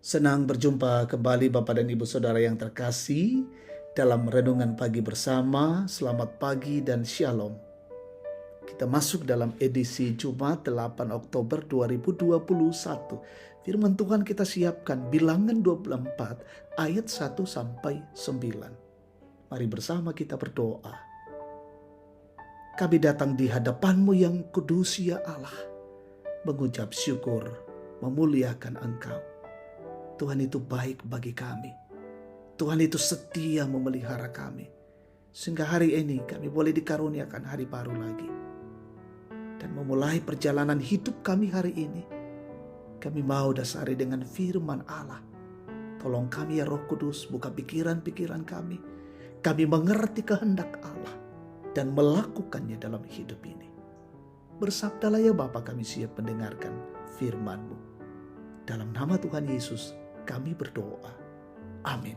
Senang berjumpa kembali Bapak dan Ibu Saudara yang terkasih dalam renungan pagi bersama. Selamat pagi dan shalom. Kita masuk dalam edisi Jumat 8 Oktober 2021. Firman Tuhan kita siapkan Bilangan 24 ayat 1 sampai 9. Mari bersama kita berdoa. Kami datang di hadapan-Mu yang kudus ya Allah, mengucap syukur, memuliakan Engkau. Tuhan itu baik bagi kami. Tuhan itu setia memelihara kami. Sehingga hari ini kami boleh dikaruniakan hari baru lagi. Dan memulai perjalanan hidup kami hari ini, kami mau dasari dengan firman Allah. Tolong kami ya Roh Kudus, buka pikiran-pikiran kami. Kami mengerti kehendak Allah dan melakukannya dalam hidup ini. Bersabdalah ya Bapa, kami siap mendengarkan firman-Mu. Dalam nama Tuhan Yesus kami berdoa. Amin.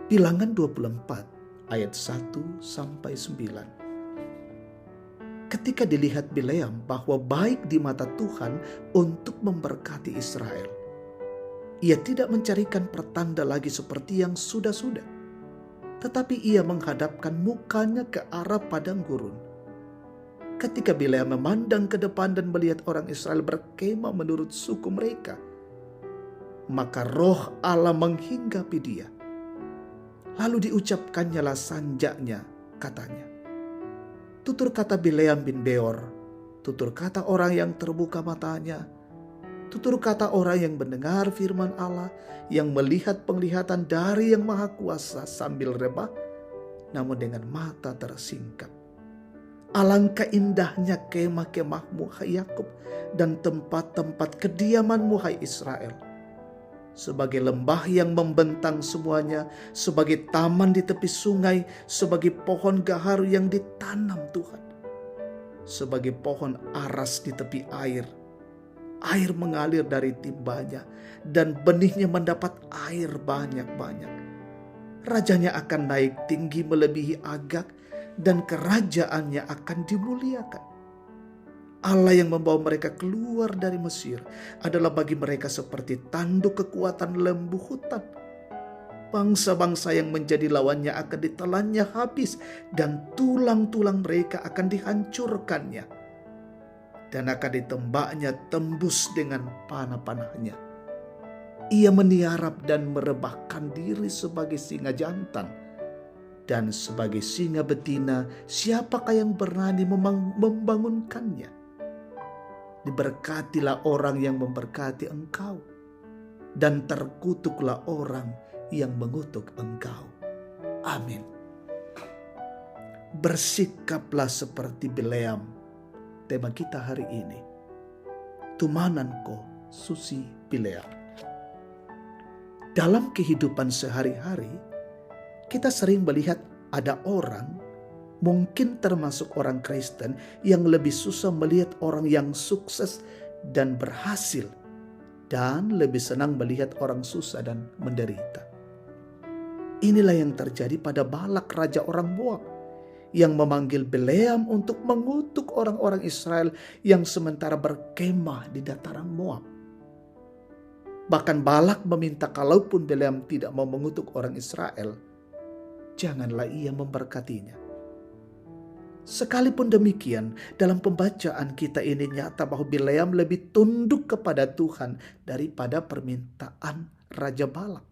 Bilangan 24 ayat 1 sampai 9. Ketika dilihat Bileam bahwa baik di mata Tuhan untuk memberkati Israel, ia tidak mencarikan pertanda lagi seperti yang sudah-sudah, tetapi ia menghadapkan mukanya ke arah padang gurun. Ketika Bileam memandang ke depan dan melihat orang Israel berkemah menurut suku mereka, maka roh Allah menghinggapi dia. Lalu diucapkannya sanjaknya, katanya, tutur kata Bileam bin Beor, tutur kata orang yang terbuka matanya, tutur kata orang yang mendengar firman Allah, yang melihat penglihatan dari yang maha kuasa sambil rebah, namun dengan mata tersingkap. Alangkah indahnya kemah-kemahmu, hai Yakub, dan tempat-tempat kediamanmu, hai Israel. Sebagai lembah yang membentang semuanya, sebagai taman di tepi sungai, sebagai pohon gaharu yang ditanam Tuhan, sebagai pohon aras di tepi air. Air mengalir dari timbanya dan benihnya mendapat air banyak-banyak. Rajanya akan naik tinggi melebihi Agag dan kerajaannya akan dimuliakan. Allah yang membawa mereka keluar dari Mesir adalah bagi mereka seperti tanduk kekuatan lembu hutan. Bangsa-bangsa yang menjadi lawannya akan ditelannya habis dan tulang-tulang mereka akan dihancurkannya. Dan akan ditembaknya tembus dengan panah-panahnya. Ia meniarap dan merebahkan diri sebagai singa jantan. Dan sebagai singa betina, siapakah yang berani membangunkannya? Diberkatilah orang yang memberkati engkau, dan terkutuklah orang yang mengutuk engkau. Amin. Bersikaplah seperti Bileam. Tema kita hari ini, Tumananko Susi Bileam. Dalam kehidupan sehari-hari, kita sering melihat ada orang, mungkin termasuk orang Kristen, yang lebih susah melihat orang yang sukses dan berhasil, dan lebih senang melihat orang susah dan menderita. Inilah yang terjadi pada Balak, raja orang Moab, yang memanggil Bileam untuk mengutuk orang-orang Israel yang sementara berkemah di dataran Moab. Bahkan Balak meminta kalaupun Bileam tidak mau mengutuk orang Israel, janganlah ia memberkatinya. Sekalipun demikian, dalam pembacaan kita ini nyata bahwa Bileam lebih tunduk kepada Tuhan daripada permintaan Raja Balak.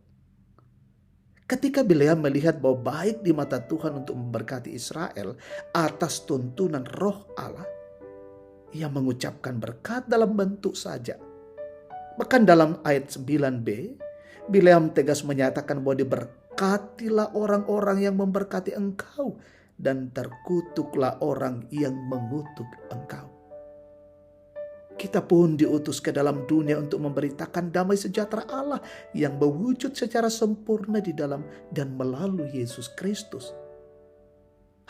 Ketika Bileam melihat bahwa baik di mata Tuhan untuk memberkati Israel atas tuntunan roh Allah, ia mengucapkan berkat dalam bentuk saja. Bahkan dalam ayat 9b, Bileam tegas menyatakan bahwa diberkatilah orang-orang yang memberkati engkau, dan terkutuklah orang yang mengutuk engkau. Kita pun diutus ke dalam dunia untuk memberitakan damai sejahtera Allah yang berwujud secara sempurna di dalam dan melalui Yesus Kristus.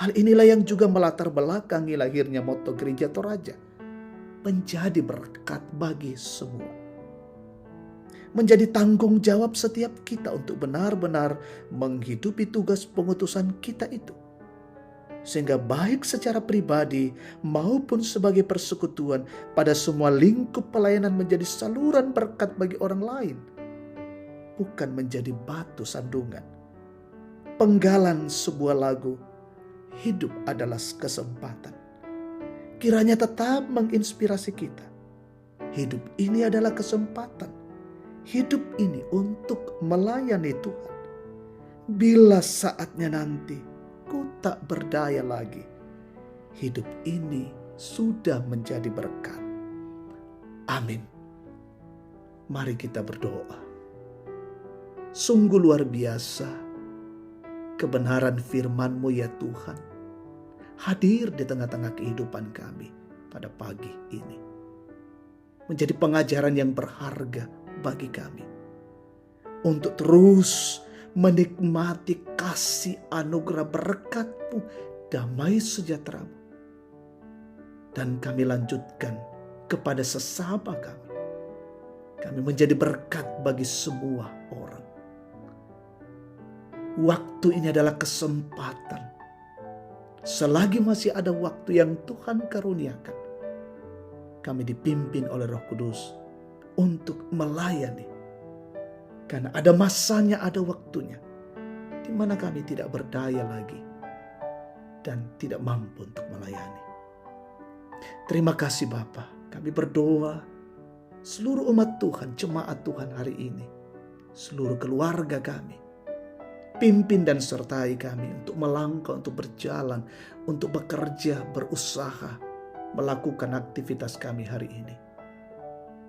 Hal inilah yang juga melatar belakangi lahirnya moto Gereja Toraja, menjadi berkat bagi semua. Menjadi tanggung jawab setiap kita untuk benar-benar menghidupi tugas pengutusan kita itu. sehingga baik secara pribadi maupun sebagai persekutuan pada semua lingkup pelayanan menjadi saluran berkat bagi orang lain, bukan menjadi batu sandungan. Penggalan sebuah lagu, hidup adalah kesempatan, kiranya tetap menginspirasi kita. Hidup ini adalah kesempatan. Hidup ini untuk melayani Tuhan. Bila saatnya nanti ku tak berdaya lagi, hidup ini sudah menjadi berkat. Amin. Mari kita berdoa. Sungguh luar biasa kebenaran firman-Mu ya Tuhan, hadir di tengah-tengah kehidupan kami pada pagi ini. Menjadi pengajaran yang berharga bagi kami untuk terus menikmati kasih anugerah berkat-Mu, damai sejahtera-Mu. Dan kami lanjutkan kepada sesama kami. Kami menjadi berkat bagi semua orang. Waktu ini adalah kesempatan. Selagi masih ada waktu yang Tuhan karuniakan, kami dipimpin oleh Roh Kudus untuk melayani. Karena ada masanya, ada waktunya, di mana kami tidak berdaya lagi dan tidak mampu untuk melayani. Terima kasih Bapa. Kami berdoa seluruh umat Tuhan, jemaat Tuhan hari ini, seluruh keluarga kami, pimpin dan sertai kami untuk melangkah, untuk berjalan, untuk bekerja, berusaha, melakukan aktivitas kami hari ini.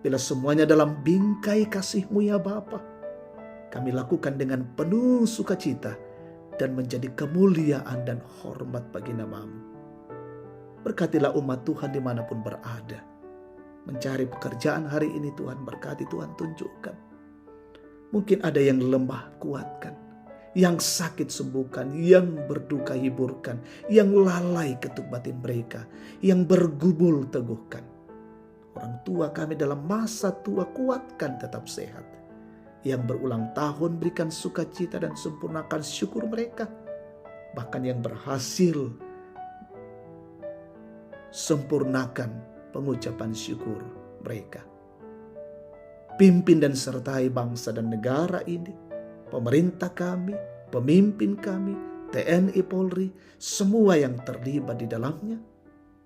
Bila semuanya dalam bingkai kasih-Mu ya Bapa, kami lakukan dengan penuh sukacita dan menjadi kemuliaan dan hormat bagi nama-Mu. Berkatilah umat Tuhan dimanapun berada. Mencari pekerjaan hari ini Tuhan berkati, Tuhan tunjukkan. Mungkin ada yang lemah kuatkan, yang sakit sembuhkan, yang berduka hiburkan, yang lalai ketuk batin mereka, yang bergumul teguhkan. Orang tua kami dalam masa tua kuatkan tetap sehat. Yang berulang tahun berikan sukacita dan sempurnakan syukur mereka. Bahkan yang berhasil sempurnakan pengucapan syukur mereka. Pimpin dan sertai bangsa dan negara ini, pemerintah kami, pemimpin kami, TNI Polri, semua yang terlibat di dalamnya,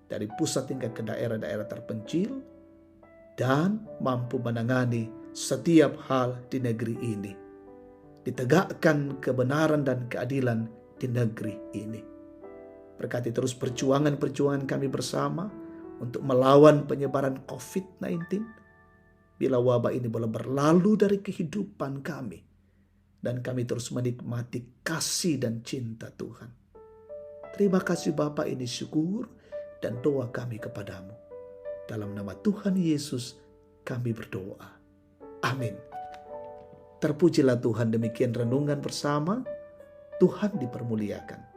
dari pusat hingga ke daerah-daerah terpencil, dan mampu menangani setiap hal di negeri ini. Ditegakkan kebenaran dan keadilan di negeri ini. Berkati terus perjuangan-perjuangan kami bersama untuk melawan penyebaran COVID-19. Bila wabah ini boleh berlalu dari kehidupan kami, dan kami terus menikmati kasih dan cinta Tuhan. Terima kasih Bapa, ini syukur dan doa kami kepadamu. Dalam nama Tuhan Yesus kami berdoa. Amin. Terpujilah Tuhan. Demikian renungan bersama. Tuhan dipermuliakan.